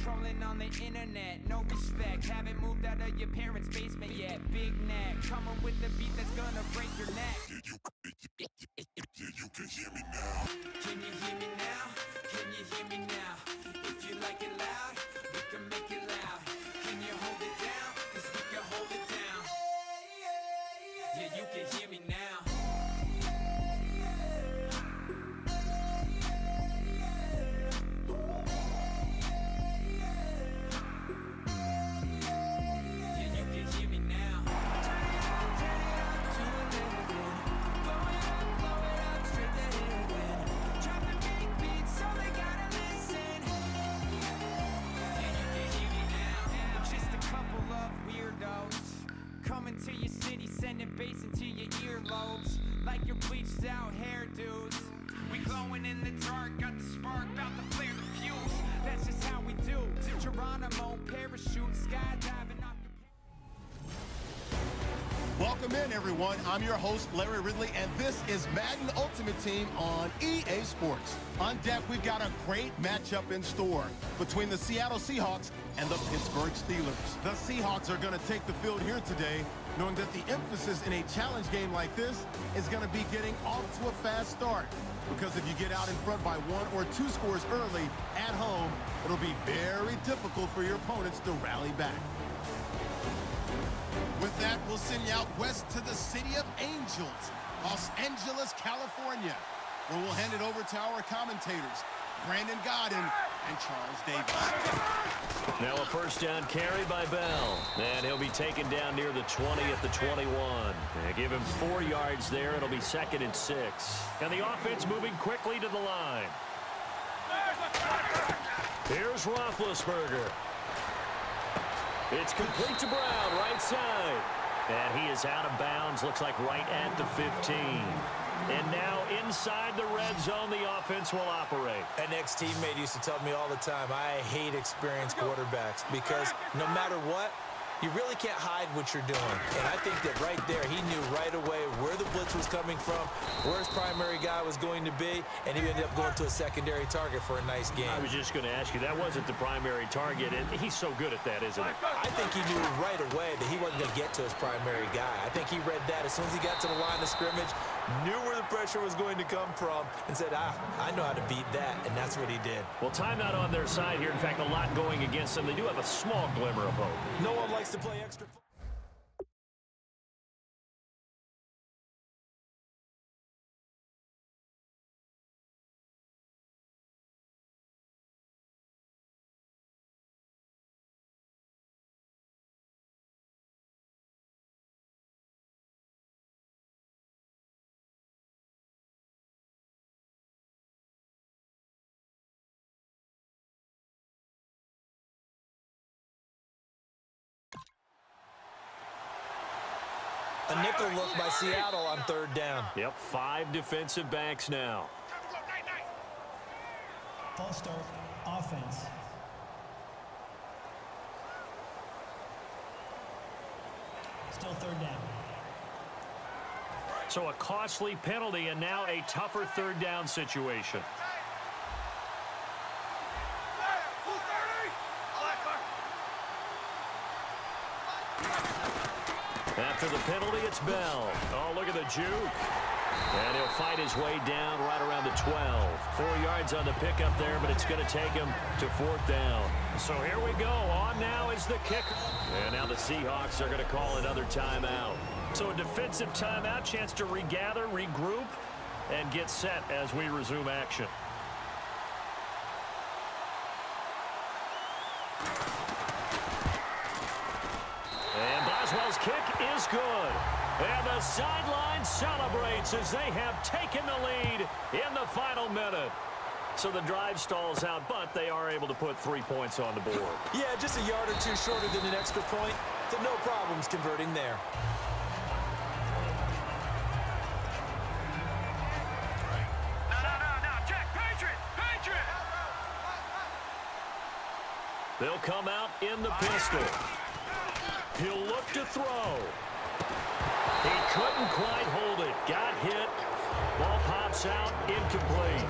Trolling on the internet, no respect. Haven't moved out of your parents' basement yet. Big neck, coming with the beat that's gonna break your neck. Yeah, you can hear me now. Can you hear me now? Can you hear me now? If you like it loud, we can make it loud. Can you hold it down? 'Cause we can hold it down. Yeah, you can hear me now. Coming to your city, sending bass into your earlobes, like your bleached out hairdos. We glowing in the dark, got the spark, about to flare the fuse. That's just how we do. To Geronimo, parachute, skydiving off your... Welcome in, everyone. I'm your host, Larry Ridley, and this is Madden Ultimate Team on EA Sports. On deck, we've got a great matchup in store between the Seattle Seahawks and the Pittsburgh Steelers. The Seahawks are going to take the field here today, knowing that the emphasis in a challenge game like this is going to be getting off to a fast start. Because if you get out in front by 1 or 2 scores early at home, it'll be very difficult for your opponents to rally back. With that, we'll send you out west to the City of Angels, Los Angeles, California, where we'll hand it over to our commentators, Brandon Godden and Charles Davis. Now a first down carry by Bell, and he'll be taken down near the 20 at the 21. And give him 4 yards there. It'll be 2nd and 6. And the offense moving quickly to the line. Here's Roethlisberger. It's complete to Brown, right side. And he is out of bounds, looks like right at the 15. And now inside the red zone, the offense will operate. An ex-teammate used to tell me all the time, I hate experienced quarterbacks because no matter what, you really can't hide what you're doing. And I think that right there, he knew right away where the blitz was coming from, where his primary guy was going to be, and he ended up going to a secondary target for a nice game. I was just going to ask you, that wasn't the primary target, and he's so good at that, isn't he? I think he knew right away that he wasn't going to get to his primary guy. I think he read that as soon as he got to the line of scrimmage, knew where the pressure was going to come from, and said, I know how to beat that, and that's what he did. Well, timeout on their side here. In fact, a lot going against them. They do have a small glimmer of hope. No one likes to play extra. A nickel look by Seattle on 3rd down. Yep, 5 defensive backs now. False start, offense. Still 3rd down. So a costly penalty and now a tougher 3rd down situation. After the penalty, it's Bell. Oh, look at the juke. And he'll fight his way down right around the 12. 4 yards on the pickup there, but it's going to take him to 4th down. So here we go. On now is the kicker. And now the Seahawks are going to call another timeout. So a defensive timeout, chance to regather, regroup, and get set as we resume action. And Boswell's kick is good. And the sideline celebrates as they have taken the lead in the final minute. So the drive stalls out, but they are able to put 3 points on the board. Yeah, just a yard or two shorter than an extra point, so no problems converting there. No, Jack, Patriot! They'll come out in the pistol. He'll look to throw. He couldn't quite hold it. Got hit. Ball pops out, incomplete.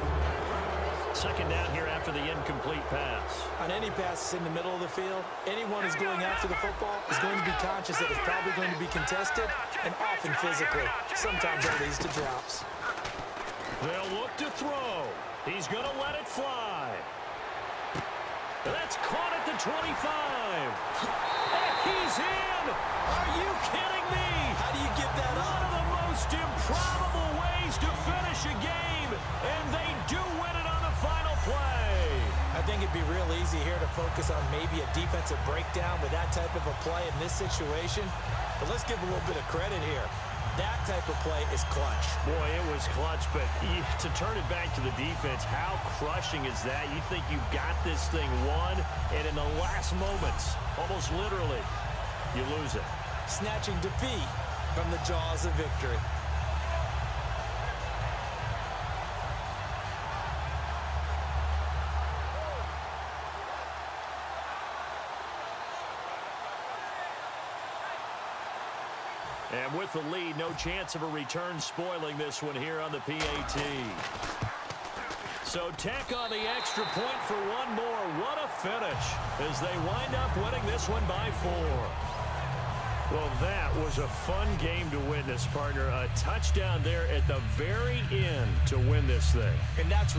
Second down here after the incomplete pass. On any pass in the middle of the field, anyone who's going after the football is going to be conscious that it's probably going to be contested and often physically. Sometimes that leads to drops. They'll look to throw. He's going to let it fly. That's caught at the 25. And he's in. Are you kidding me? How do you give that up? One of the most improbable ways to finish a game, and they do win it on the final play. I think it'd be real easy here to focus on maybe a defensive breakdown with that type of a play in this situation. But let's give a little bit of credit here. That type of play is clutch. Boy, it was clutch, but to turn it back to the defense, how crushing is that? You think you've got this thing won, and in the last moments, almost literally, you lose it. Snatching defeat from the jaws of victory. And with the lead, no chance of a return spoiling this one here on the PAT. So tack on the extra point for one more. What a finish as they wind up winning this one by 4. Well, that was a fun game to witness, partner. A touchdown there at the very end to win this thing. And that's